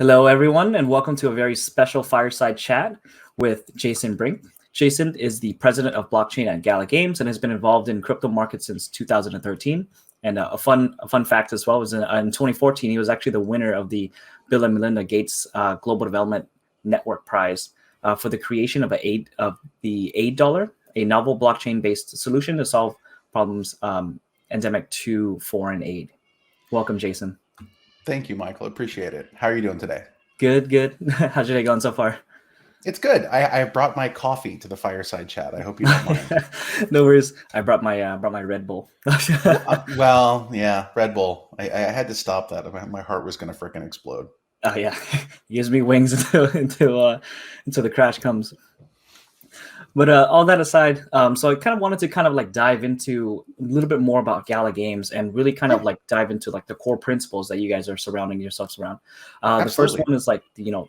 Hello, everyone, and welcome to a very special Fireside chat with Jason Brink. Jason is the president of blockchain at Gala Games and has been involved in crypto markets since 2013. And a fun fact as well was in 2014, he was actually the winner of the Bill and Melinda Gates Global Development Network Prize for the creation of the Aid Dollar, a novel blockchain-based solution to solve problems endemic to foreign aid. Welcome, Jason. Thank you, Michael. Appreciate it. How are you doing today? Good. How's your day going so far? It's good. I brought my coffee to the Fireside chat. I hope you don't mind. No worries. I brought my Red Bull. Well, yeah, Red Bull. I had to stop that. My heart was going to freaking explode. Oh yeah, it gives me wings until the crash comes. But all that aside, so I kind of wanted to like dive into a little bit more about Gala Games and really kind of like dive into like the core principles that you guys are surrounding yourselves around. The first one is like, you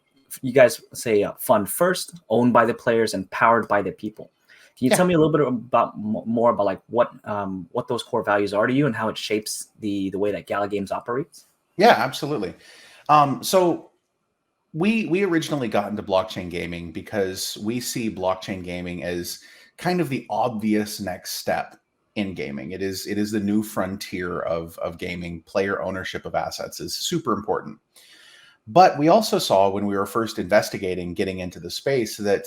guys say fund first, owned by the players and powered by the people. Can you tell me a little bit more about like what those core values are to you and how it shapes the way that Gala Games operates? Yeah, absolutely. So we originally got into blockchain gaming because we see blockchain gaming as kind of the obvious next step in gaming. It is the new frontier of gaming. Player ownership of assets is super important. But we also saw when we were first investigating getting into the space that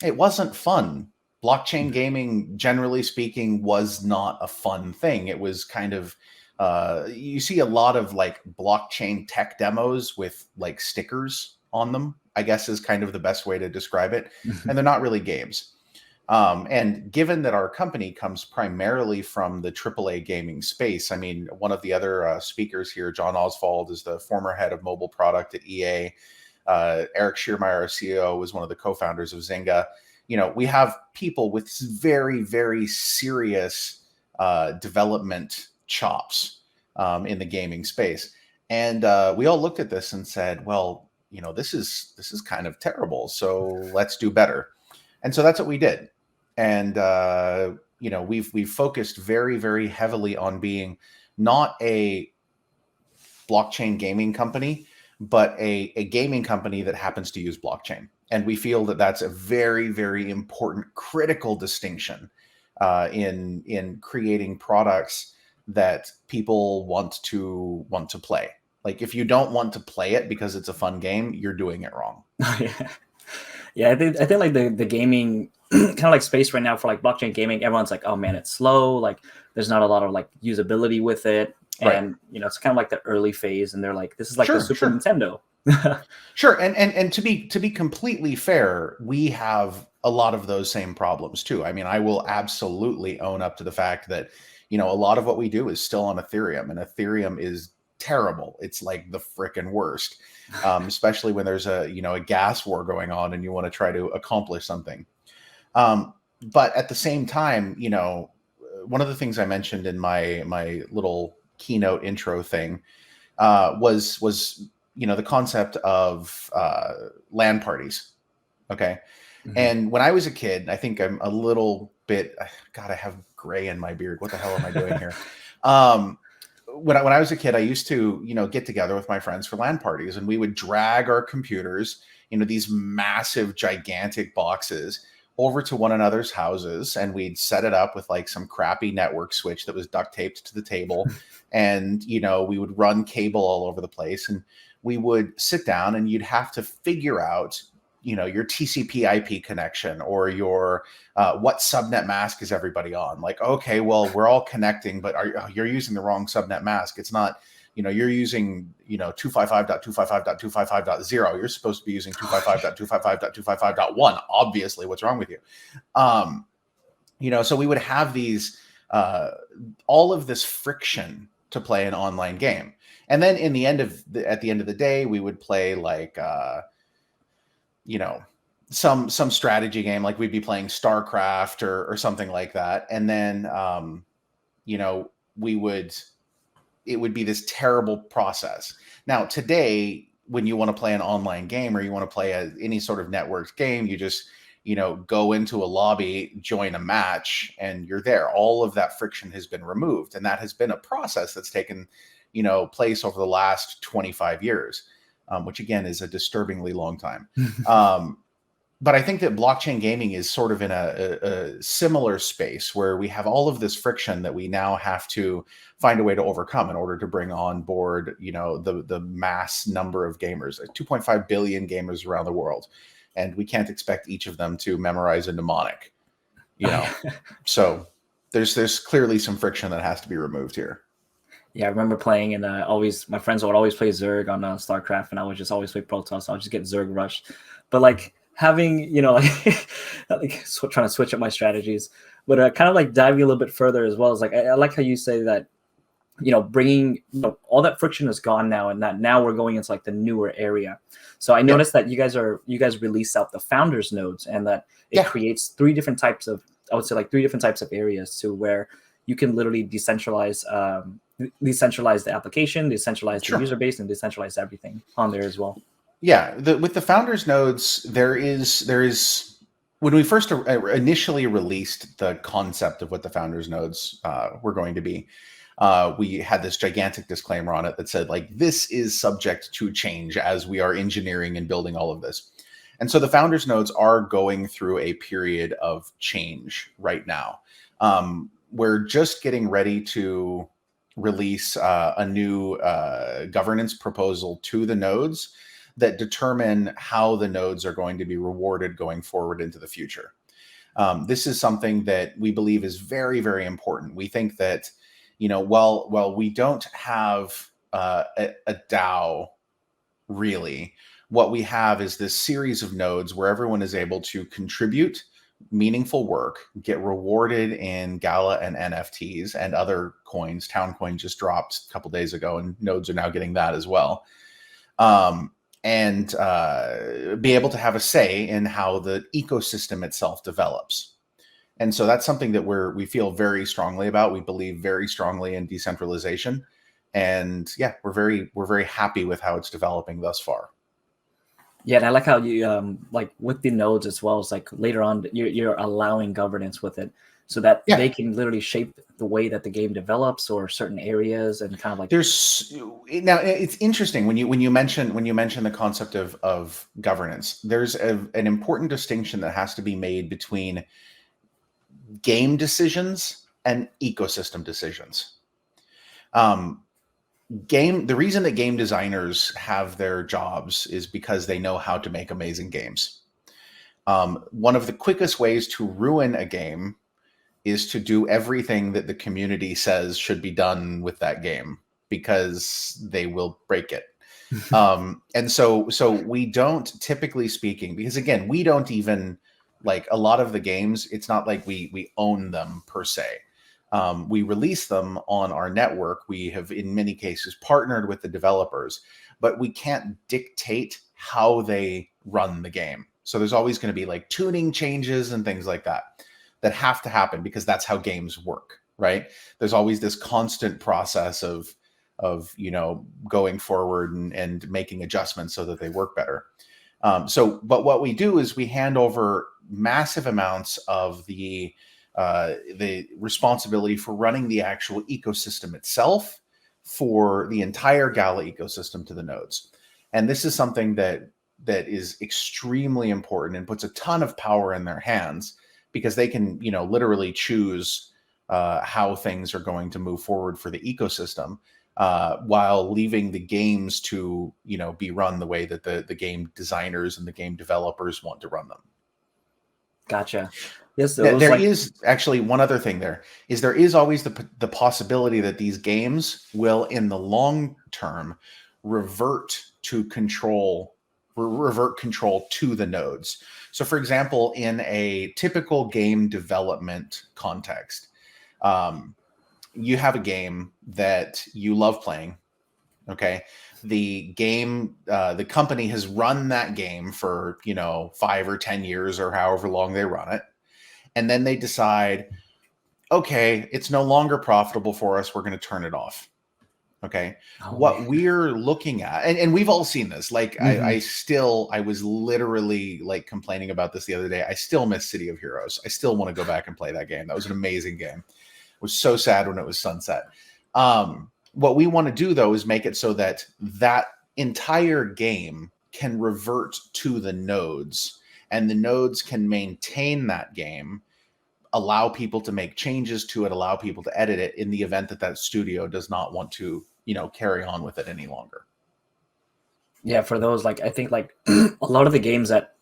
it wasn't fun. Blockchain gaming, generally speaking, was not a fun thing. It was kind of you see a lot of like blockchain tech demos with like stickers on them, I guess is kind of the best way to describe it. And they're not really games. And given that our company comes primarily from the AAA gaming space, I mean, one of the other speakers here, John Oswald, is the former head of mobile product at EA. Eric Schiermeier, our CEO, was one of the co-founders of Zynga. We have people with very, very serious development chops in the gaming space. And we all looked at this and said, well, this is kind of terrible. So let's do better. And so that's what we did. And, we've focused very, very heavily on being not a blockchain gaming company, but a gaming company that happens to use blockchain. And we feel that that's a very, very important, critical distinction in creating products that people want to play. Like if you don't want to play it because it's a fun game, you're doing it wrong. Yeah, I think like the gaming kind of like space right now for like blockchain gaming, everyone's like, oh man, it's slow. Like there's not a lot of like usability with it. And it's kind of like the early phase, and they're like, this is like the Super Nintendo. Sure. And to be completely fair, we have a lot of those same problems too. I mean, I will absolutely own up to the fact that, a lot of what we do is still on Ethereum, and Ethereum is terrible. It's like the frickin' worst, especially when there's a gas war going on and you want to try to accomplish something. But at the same time, one of the things I mentioned in my little keynote intro thing was the concept of LAN parties. Okay. Mm-hmm. And when I was a kid, I think I'm a little bit, God, I have gray in my beard. What the hell am I doing here? When I was a kid, I used to, get together with my friends for LAN parties, and we would drag our computers, these massive, gigantic boxes over to one another's houses, and we'd set it up with like some crappy network switch that was duct taped to the table. And, we would run cable all over the place, and we would sit down and you'd have to figure out, your TCP IP connection or your, what subnet mask is everybody on? Like, okay, well, we're all connecting, but you're using the wrong subnet mask. It's not, you're using, 255.255.255.0. You're supposed to be using 255.255.255.1. Obviously, what's wrong with you? So we would have these, all of this friction to play an online game. And then at the end of the day, we would play like, some strategy game, like we'd be playing StarCraft or something like that. And then, it would be this terrible process. Now, today, when you want to play an online game or you want to play any sort of networked game, you just, go into a lobby, join a match, and you're there. All of that friction has been removed. And that has been a process that's taken, place over the last 25 years, which again is a disturbingly long time. But I think that blockchain gaming is sort of in a similar space where we have all of this friction that we now have to find a way to overcome in order to bring on board, the mass number of gamers, 2.5 billion gamers around the world. And we can't expect each of them to memorize a mnemonic, So there's clearly some friction that has to be removed here. Yeah, I remember playing, and my friends would always play Zerg on StarCraft, and I would just always play Protoss. I would just get Zerg rushed. But like having, like trying to switch up my strategies, but kind of like diving a little bit further as well, is like I like how you say that, bringing all that friction is gone now, and that now we're going into like the newer area. So I noticed that you guys released out the founders nodes, and that it creates three different types of areas to where you can literally decentralize the application, decentralize the user base, and decentralize everything on there as well. Yeah, with the founders nodes, there is when we first initially released the concept of what the founders nodes were going to be, we had this gigantic disclaimer on it that said, like, this is subject to change as we are engineering and building all of this. And so the founders nodes are going through a period of change right now. We're just getting ready to release a new governance proposal to the nodes that determine how the nodes are going to be rewarded going forward into the future. This is something that we believe is very, very important. We think that, while we don't have a DAO really, what we have is this series of nodes where everyone is able to contribute meaningful work, get rewarded in Gala and NFTs and other coins. Town Coin just dropped a couple days ago, and nodes are now getting that as well. And be able to have a say in how the ecosystem itself develops. And so that's something that we feel very strongly about. We believe very strongly in decentralization, and we're very happy with how it's developing thus far. Yeah, and I like how you like with the nodes as well. It's like later on you're allowing governance with it, so that they can literally shape the way that the game develops or certain areas, and kind of like now it's interesting when you mention the concept of governance. There's an important distinction that has to be made between game decisions and ecosystem decisions. The reason that game designers have their jobs is because they know how to make amazing games. One of the quickest ways to ruin a game is to do everything that the community says should be done with that game, because they will break it. And so we don't, typically speaking, because again, we don't even, like, a lot of the games, it's not like we own them per se. We release them on our network. We have, in many cases, partnered with the developers, but we can't dictate how they run the game. So there's always going to be like tuning changes and things like that have to happen, because that's how games work, right? There's always this constant process of going forward and making adjustments so that they work better. But what we do is we hand over massive amounts of the responsibility for running the actual ecosystem itself for the entire Gala ecosystem to the nodes. And this is something that is extremely important and puts a ton of power in their hands, because they can, literally choose how things are going to move forward for the ecosystem, while leaving the games to, be run the way that the game designers and the game developers want to run them. Gotcha. Yes, there is actually one other thing. There is always the possibility that these games will, in the long term, revert control to the nodes. So, for example, in a typical game development context, you have a game that you love playing. Okay. The company has run that game for, 5 or 10 years or however long they run it. And then they decide, okay, it's no longer profitable for us. We're going to turn it off. Okay. What we're looking at, and we've all seen this, like, I was literally like complaining about this the other day. I still miss City of Heroes. I still want to go back and play that game. That was an amazing game. It was so sad when it was sunset. What we want to do, though, is make it so that that entire game can revert to the nodes, and the nodes can maintain that game, allow people to make changes to it, allow people to edit it in the event that that studio does not want to, carry on with it any longer. Yeah, for those, like, I think like a lot of the games that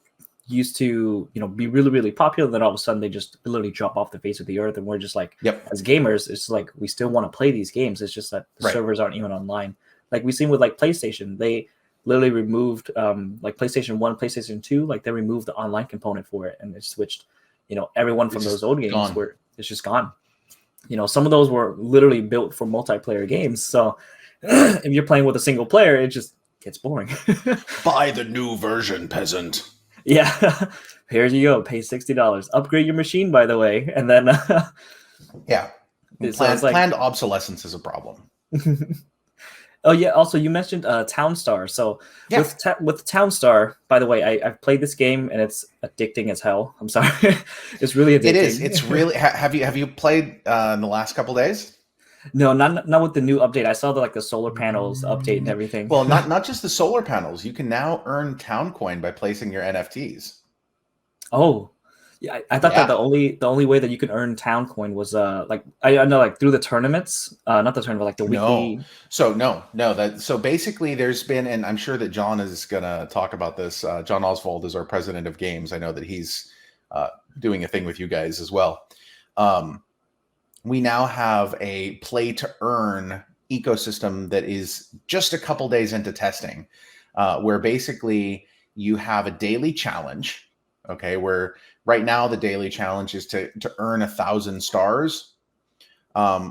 used to, be really, really popular, then all of a sudden they just literally drop off the face of the earth, and we're just like, as gamers, it's like we still want to play these games. It's just that the servers aren't even online. Like we've seen with like PlayStation, they literally removed like PlayStation 1, PlayStation 2, like they removed the online component for it, and they switched, everyone from those old games where it's just gone. Some of those were literally built for multiplayer games. So if you're playing with a single player, it just gets boring. Buy the new version, peasant. Yeah, here you go. Pay $60. Upgrade your machine, by the way, and then planned obsolescence is a problem. Oh yeah. Also, you mentioned Townstar. So with Townstar, by the way, I've played this game and it's addicting as hell. I'm sorry, it's really addicting. It is. It's really. Have you played in the last couple days? No, not with the new update. I saw the solar panels update and everything. Well, not just the solar panels. You can now earn town coin by placing your NFTs. Oh, yeah. I thought that the only way that you can earn town coin was like I know like through the tournaments, not the tournament, like the weekly. So basically, there's been, and I'm sure that John is gonna talk about this. John Oswald is our president of games. I know that he's doing a thing with you guys as well. We now have a play to earn ecosystem that is just a couple days into testing, where basically you have a daily challenge. Okay, where right now the daily challenge is to earn 1,000 stars,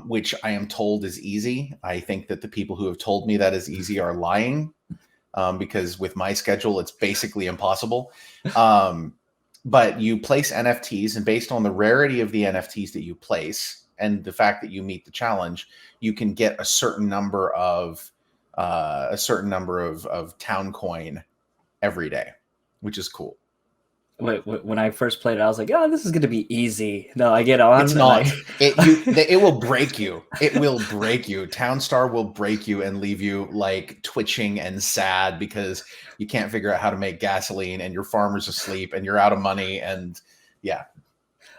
which I am told is easy. I think that the people who have told me that is easy are lying, because with my schedule, it's basically impossible. But you place NFTs, and based on the rarity of the NFTs that you place and the fact that you meet the challenge, you can get a certain number of town coin every day, which is cool. When I first played it, I was like, "Oh, this is going to be easy." No, I get on. It's not. It will break you. It will break you. Townstar will break you and leave you like twitching and sad because you can't figure out how to make gasoline, and your farmer's asleep, and you're out of money, and yeah.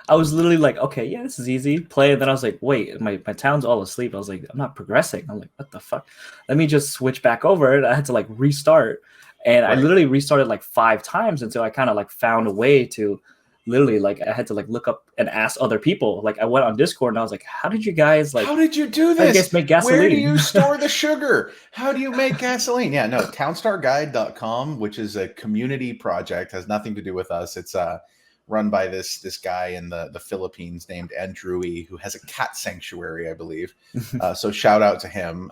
I was literally like, okay, yeah, this is easy. Play. And then I was like, wait, my town's all asleep. I was like, I'm not progressing. I'm like, what the fuck? Let me just switch back over. And I had to like restart. And I literally restarted like 5 times until I kind of like found a way to literally like I had to like look up and ask other people. Like I went on Discord and I was like, how did you guys like? How did you do this? How do you guys make gasoline? Where do you store the sugar? How do you make gasoline? Yeah, no, townstarguide.com, which is a community project, has nothing to do with us. It's run by this guy in the Philippines named Andrewy, who has a cat sanctuary, I believe. So shout out to him.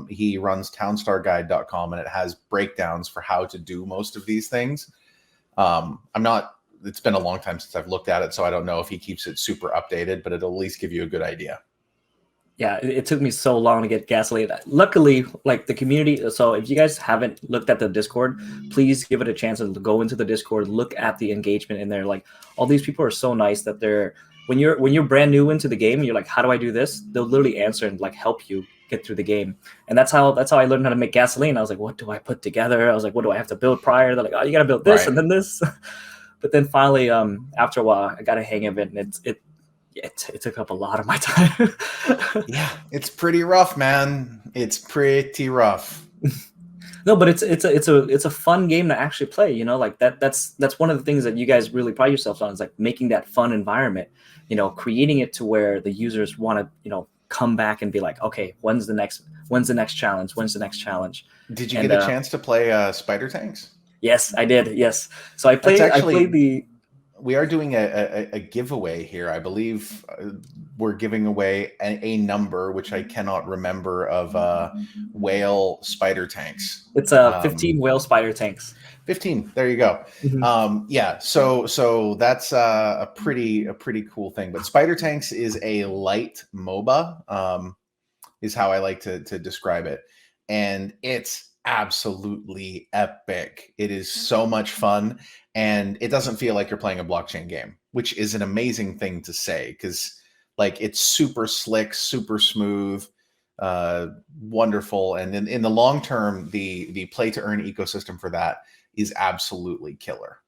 He runs townstarguide.com, and it has breakdowns for how to do most of these things. It's been a long time since I've looked at it, so I don't know if he keeps it super updated, but it'll at least give you a good idea. Yeah, it took me so long to get gasoline. Luckily, like the community. So if you guys haven't looked at the Discord, please give it a chance and go into the Discord. Look at the engagement in there. Like all these people are so nice that they're when you're brand new into the game, and you're like, how do I do this? They'll literally answer and like help you get through the game. And that's how I learned how to make gasoline. I was like, what do I put together? I was like, what do I have to build prior? They're like, oh, you got to build this and then this. But then finally, after a while, I got a hang of it, and it took up a lot of my time. Yeah, it's pretty rough, man. It's pretty rough. No, but it's a fun game to actually play. You know, like that's one of the things that you guys really pride yourselves on, is like making that fun environment. You know, creating it to where the users want to come back and be like, okay, when's the next challenge? When's the next challenge? Did you get a chance to play Spider Tanks? Yes, I did. Yes, so I played the. We are doing a giveaway here. I believe we're giving away a number, which I cannot remember, of whale spider tanks. It's 15 whale spider tanks. 15. There you go. Mm-hmm. Yeah. So that's a pretty cool thing. But spider tanks is a light MOBA, is how I like to describe it, and it's absolutely epic. It is so much fun, and it doesn't feel like you're playing a blockchain game, which is an amazing thing to say, because like it's super slick, super smooth. wonderful. And in the long term, the play to earn ecosystem for that is absolutely killer.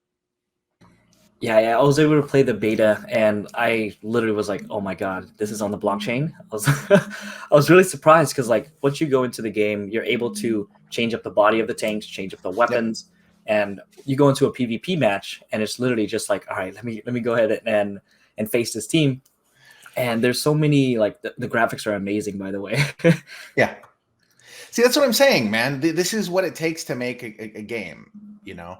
Yeah, I was able to play the beta, and I literally was like, "Oh my god, this is on the blockchain!" I was, I was really surprised because like once you go into the game, you're able to change up the body of the tanks, change up the weapons, and you go into a PvP match, and it's literally just like, "All right, let me go ahead and face this team." And there's so many like the graphics are amazing, by the way. Yeah. See, that's what I'm saying, man. This is what it takes to make a game, you know?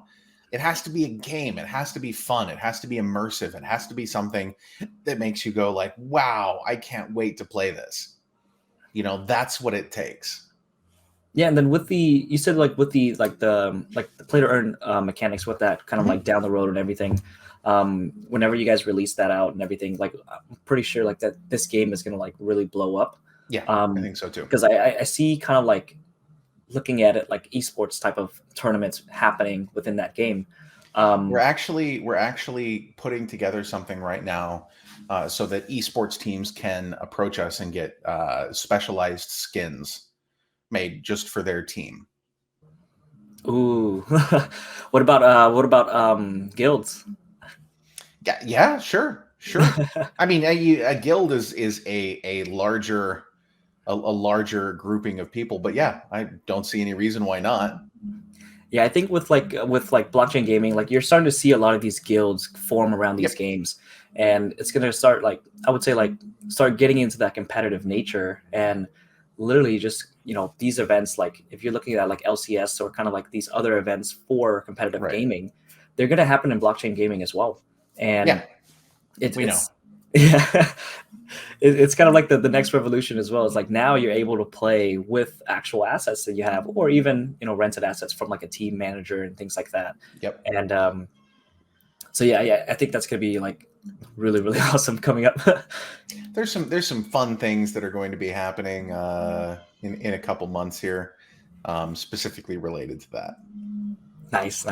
It has to be a game. It has to be fun. It has to be immersive. It has to be something that makes you go like, wow, I can't wait to play this. You know, that's what it takes. Yeah, and then with the you said like with the play to earn mechanics with that kind of like down the road and everything. Whenever you guys release that out and everything, like I'm pretty sure like that this game is gonna like really blow up. Yeah, I think so too. Because I see kind of like looking at it like esports type of tournaments happening within that game. We're actually putting together something right now so that esports teams can approach us and get specialized skins made just for their team. Ooh, what about guilds? Yeah, sure. I mean, a guild is a larger grouping of people, but yeah, I don't see any reason why not. Yeah, I think with like blockchain gaming, like you're starting to see a lot of these guilds form around these games, and it's gonna start like I would say like start getting into that competitive nature, and literally just these events like if you're looking at like LCS or kind of like these other events for competitive gaming, they're gonna happen in blockchain gaming as well, and it's yeah. It's kind of like the next revolution as well. It's like now you're able to play with actual assets that you have, or even rented assets from like a team manager and things like that. Yep. And so yeah, I think that's gonna be like really really awesome coming up. There's some fun things that are going to be happening in a couple months here, specifically related to that. Nice.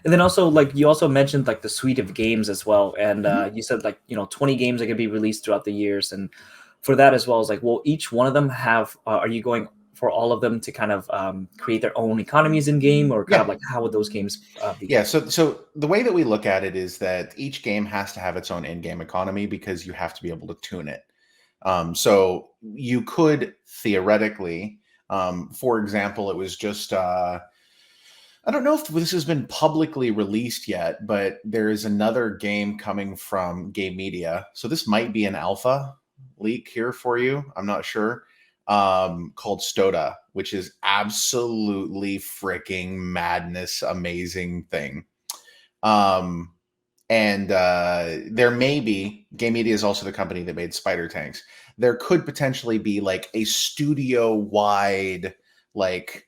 And then also like you also mentioned like the suite of games as well, and you said like 20 games that could be released throughout the years, and for that as well as like will each one of them have are you going for all of them to kind of create their own economies in game, or kind of like how would those games be? Yeah, so the way that we look at it is that each game has to have its own in-game economy because you have to be able to tune it. So you could theoretically, for example, it was just I don't know if this has been publicly released yet, but there is another game coming from Game Media. So this might be an alpha leak here for you. I'm not sure. Called Stoda, which is absolutely freaking madness, amazing thing. And there may be, Game Media is also the company that made Spider Tanks. There could potentially be like a studio-wide like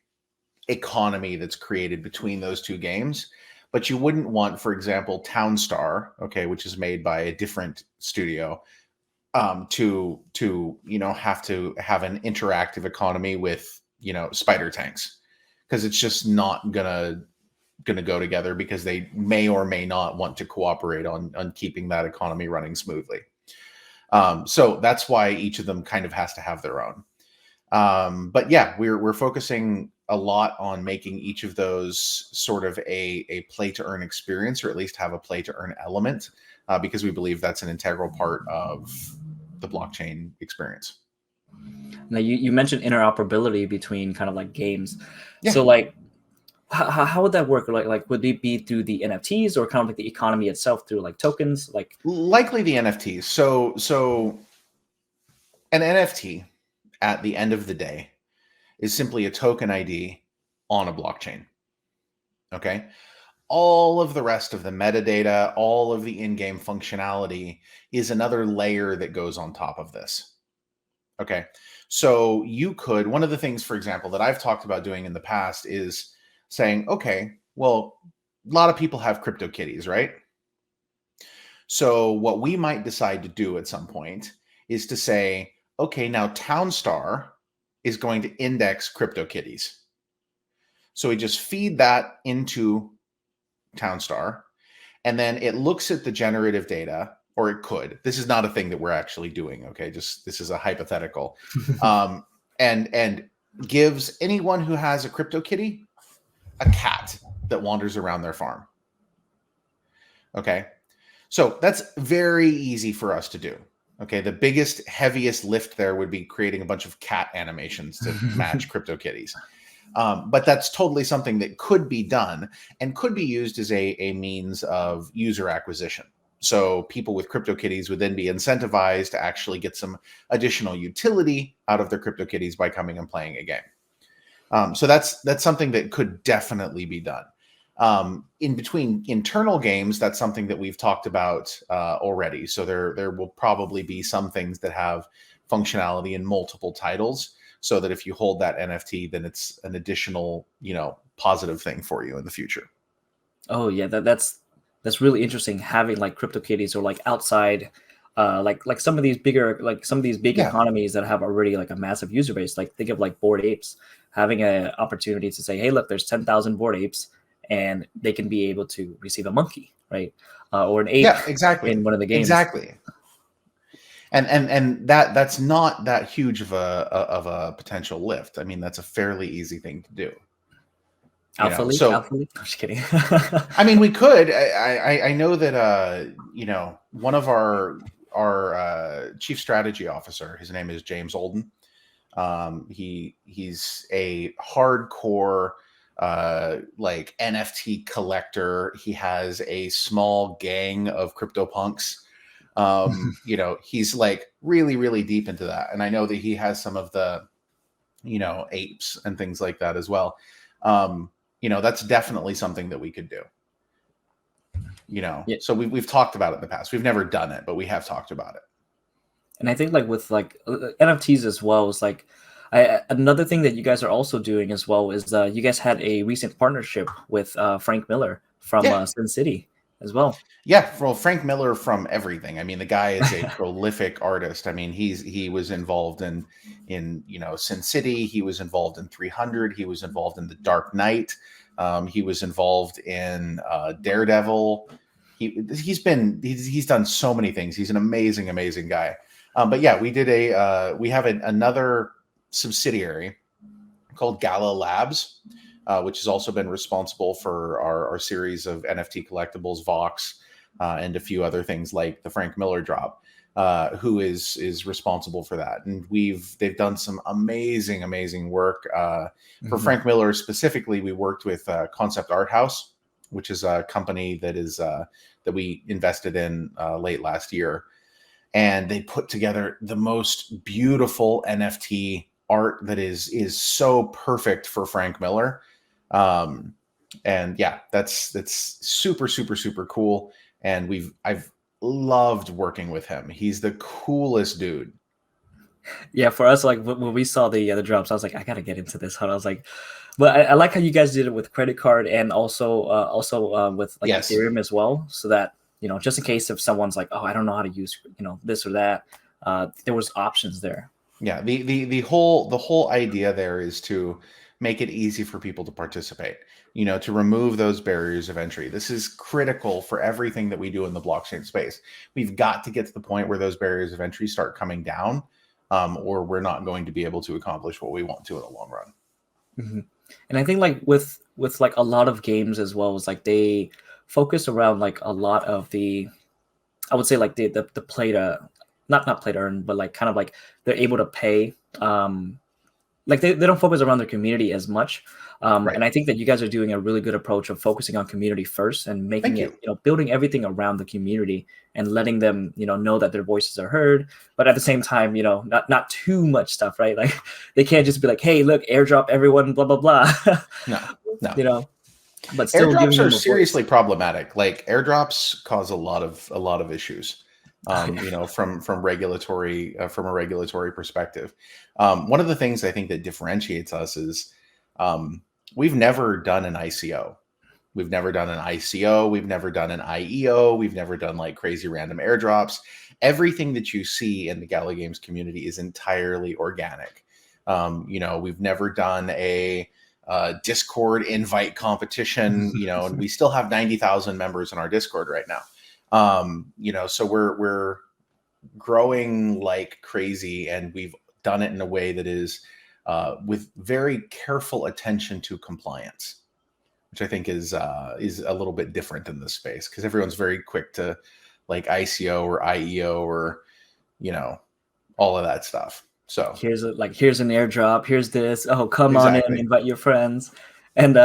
economy that's created between those two games, but you wouldn't want, for example, Townstar, okay, which is made by a different studio, to have to have an interactive economy with Spider Tanks, because it's just not gonna go together, because they may or may not want to cooperate on keeping that economy running smoothly. So that's why each of them kind of has to have their own. But yeah, we're focusing a lot on making each of those sort of a play to earn experience, or at least have a play to earn element, because we believe that's an integral part of the blockchain experience. Now you mentioned interoperability between kind of like games. Yeah. So like how would that work? Like would it be through the NFTs, or kind of like the economy itself through like tokens? Like likely the NFTs. So an NFT at the end of the day is simply a token ID on a blockchain. Okay. All of the rest of the metadata, all of the in-game functionality is another layer that goes on top of this. Okay. So you could, one of the things, for example, that I've talked about doing in the past is saying, okay, well, a lot of people have CryptoKitties, right? So what we might decide to do at some point is to say, okay, now Townstar is going to index CryptoKitties. So we just feed that into Townstar, and then it looks at the generative data, or it could. This is not a thing that we're actually doing, okay? Just this is a hypothetical. and gives anyone who has a CryptoKitty a cat that wanders around their farm. Okay. So that's very easy for us to do. Okay. The biggest, heaviest lift there would be creating a bunch of cat animations to match CryptoKitties. But that's totally something that could be done and could be used as a means of user acquisition. So people with CryptoKitties would then be incentivized to actually get some additional utility out of their CryptoKitties by coming and playing a game. So that's something that could definitely be done. In between internal games, that's something that we've talked about already. So there will probably be some things that have functionality in multiple titles, so that if you hold that NFT, then it's an additional, positive thing for you in the future. Oh yeah, that's really interesting, having like CryptoKitties or like outside, like some of these bigger, like some of these big economies that have already like a massive user base. Like think of like Bored Apes having an opportunity to say, hey, look, there's 10,000 Bored Apes, and they can be able to receive a monkey, right, or an ape, exactly, in one of the games. Exactly. And that's not that huge of a potential lift. I mean, that's a fairly easy thing to do. Alpha leak? I'm just kidding. I mean, we could. I know that one of our chief strategy officer, his name is James Olden. He's a hardcore like NFT collector. He has a small gang of CryptoPunks. He's like really, really deep into that. And I know that he has some of the, apes and things like that as well. That's definitely something that we could do. So we've talked about it in the past. We've never done it, but we have talked about it. And I think like with like NFTs as well, is like another thing that you guys are also doing as well is you guys had a recent partnership with Frank Miller from Sin City as well. Yeah, well, Frank Miller from everything. I mean, the guy is a prolific artist. I mean, he was involved in Sin City. He was involved in 300. He was involved in The Dark Knight. He was involved in Daredevil. He's done so many things. He's an amazing guy. But yeah, we have another subsidiary called Gala Labs, which has also been responsible for our series of NFT collectibles, Vox, and a few other things like the Frank Miller drop, who is responsible for that. And they've done some amazing work. For Frank Miller specifically, we worked with Concept Art House, which is a company that we invested in late last year. And they put together the most beautiful NFT art that is so perfect for Frank Miller. And yeah, that's super cool. And I've loved working with him. He's the coolest dude. Yeah, for us, like when we saw the drops, I was like, I gotta get into this. I was like, but I like how you guys did it with credit card and also with like Ethereum as well, so that just in case if someone's like, oh, I don't know how to use this or that, there was options there. Yeah, the whole idea there is to make it easy for people to participate, to remove those barriers of entry. This is critical for everything that we do in the blockchain space. We've got to get to the point where those barriers of entry start coming down, or we're not going to be able to accomplish what we want to in the long run. Mm-hmm. And I think like with like a lot of games as well, is like they focus around like a lot of the, I would say like the play to, not play to earn, but like kind of like they're able to pay. Like they don't focus around their community as much. Right. And I think that you guys are doing a really good approach of focusing on community first and making it, building everything around the community and letting them, know that their voices are heard. But at the same time, not too much stuff, right? Like they can't just be like, hey, look, airdrop everyone, blah, blah, blah. No. But still airdrops are seriously problematic. Like airdrops cause a lot of issues. From a regulatory perspective. One of the things I think that differentiates us is we've never done an ICO. We've never done an ICO. We've never done an IEO. We've never done like crazy random airdrops. Everything that you see in the Gala Games community is entirely organic. We've never done a Discord invite competition, and we still have 90,000 members in our Discord right now. So we're growing like crazy, and we've done it in a way that is with very careful attention to compliance, which I think is a little bit different in this space, because everyone's very quick to like ICO or IEO or, you know, all of that stuff. So here's an airdrop, here's this, oh, come on in, exactly. invite your friends. And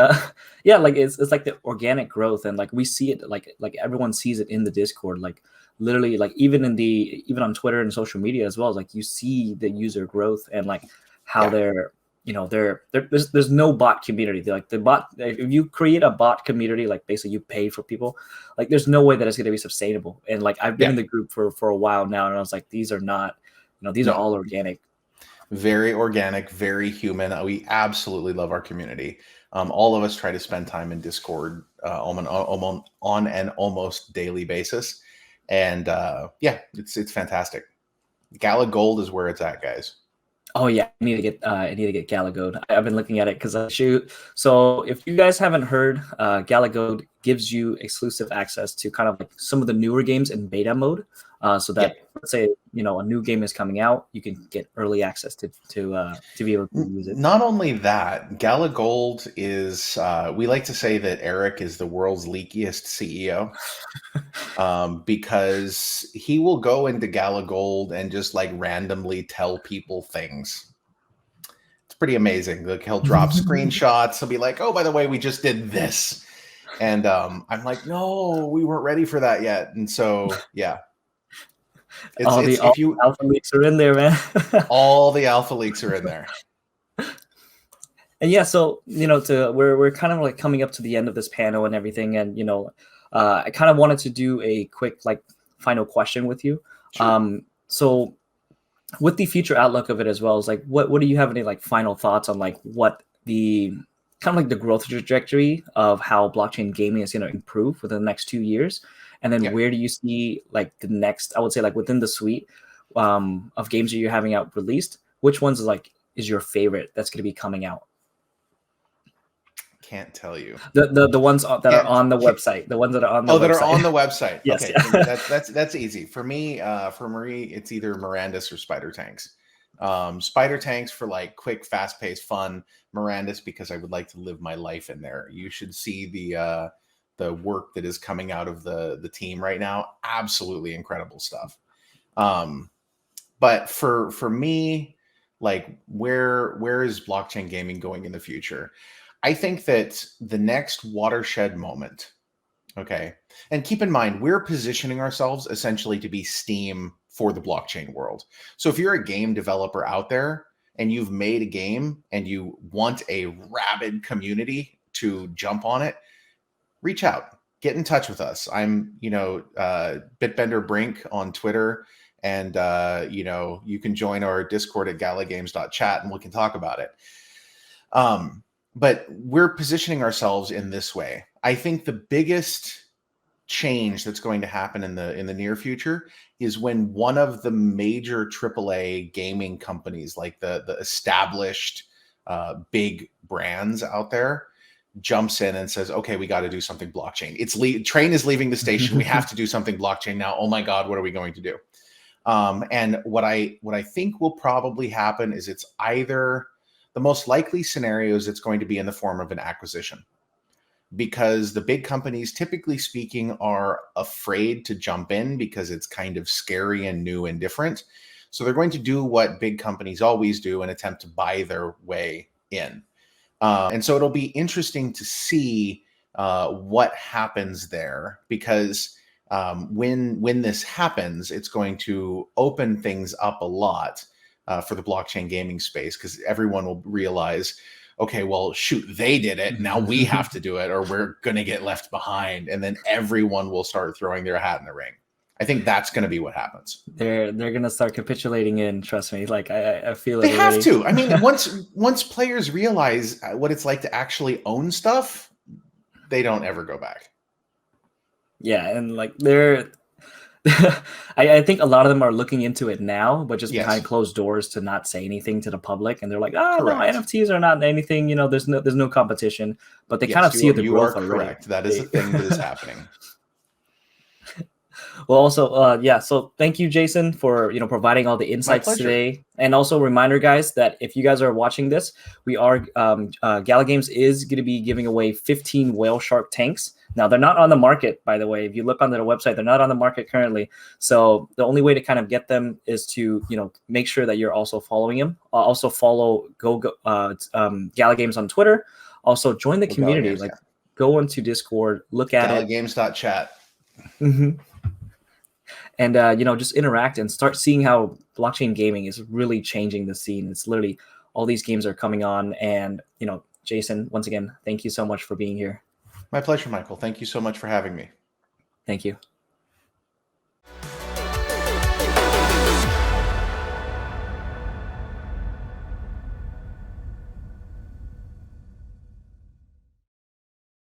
yeah, like it's like the organic growth, and like we see it, like everyone sees it in the Discord, like literally, like even on Twitter and social media as well, like you see the user growth and like how Yeah. they're, you know, there's no bot community. They're like the bot, if you create a bot community, like basically you pay for people, like there's no way that it's going to be sustainable. And like I've been Yeah. in the group for a while now, and I was like, these are not, you know, these are all organic. Very organic, very human. We absolutely love our community. All of us try to spend time in Discord on an almost daily basis, and yeah, it's fantastic. Gala Gold is where it's at, guys. Oh yeah, I need to get Gala Gold. I've been looking at it because so if you guys haven't heard, Gala Gold gives you exclusive access to kind of like some of the newer games in beta mode. So that let's say, you know, a new game is coming out, you can get early access to be able to use it. Not only that, Gala Gold is we like to say that Eric is the world's leakiest CEO. Because he will go into Gala Gold and just like randomly tell people things. It's pretty amazing. Like he'll drop screenshots. He'll be like, "Oh, by the way, we just did this," and I'm like, "No, we weren't ready for that yet." And so, yeah, all the alpha leaks are in there, man. All the alpha leaks are in there. And yeah, so you know, we're kind of like coming up to the end of this panel and everything, and you know, I kind of wanted to do a quick like final question with you. Sure. So with the future outlook of it as well, is like what do you have any like final thoughts on like what the kind of like the growth trajectory of how blockchain gaming is going to improve within the next 2 years, and then where do you see like the next, I would say like within the suite of games that you're having out released, which ones is your favorite that's going to be coming out? Can't tell you. The ones that are on the website. The ones that are on the website. That are on the website. Yes. Okay, that's easy. For me, for Marie, it's either Mirandus or Spider Tanks. Spider Tanks for like quick, fast-paced fun. Mirandus because I would like to live my life in there. You should see the work that is coming out of the team right now. Absolutely incredible stuff. But for me, like where is blockchain gaming going in the future? I think that the next watershed moment, okay, and keep in mind, we're positioning ourselves essentially to be Steam for the blockchain world. So if you're a game developer out there and you've made a game and you want a rabid community to jump on it, reach out, get in touch with us. I'm, Bitbender Brink on Twitter, and, you can join our Discord at galagames.chat and we can talk about it. But we're positioning ourselves in this way. I think the biggest change that's going to happen in the near future is when one of the major AAA gaming companies, like the established big brands out there, jumps in and says, "Okay, we got to do something blockchain. Train is leaving the station. We have to do something blockchain now. Oh my God, what are we going to do?" And what I think will probably happen is it's either the most likely scenario is it's going to be in the form of an acquisition, because the big companies, typically speaking, are afraid to jump in because it's kind of scary and new and different. So they're going to do what big companies always do and attempt to buy their way in. And so it'll be interesting to see what happens there, because when this happens, it's going to open things up a lot for the blockchain gaming space, because everyone will realize, okay, well, shoot, they did it. Now we have to do it, or we're going to get left behind. And then everyone will start throwing their hat in the ring. I think that's going to be what happens. They're going to start capitulating in, trust me. Like I feel they have to. I mean, once players realize what it's like to actually own stuff, they don't ever go back. Yeah, and like I think a lot of them are looking into it now, but just behind closed doors to not say anything to the public. And they're like, "Oh, no, NFTs are not anything. There's no competition." But they kind of see the growth already. Correct. That is a thing that is happening. Well, also, yeah. So thank you, Jason, for providing all the insights today, and also reminder, guys, that if you guys are watching this, we are Gala Games is going to be giving away 15 whale shark tanks. Now they're not on the market, by the way. If you look on their website, they're not on the market currently. So the only way to kind of get them is to make sure that you're also following him. Also follow Gala Games on Twitter. Also join the community. Games, like go into Discord, look at it. GalaGames.chat. Mm-hmm. And just interact and start seeing how blockchain gaming is really changing the scene. It's literally all these games are coming on, and Jason, once again, thank you so much for being here. My pleasure, Michael. Thank you so much for having me. Thank you.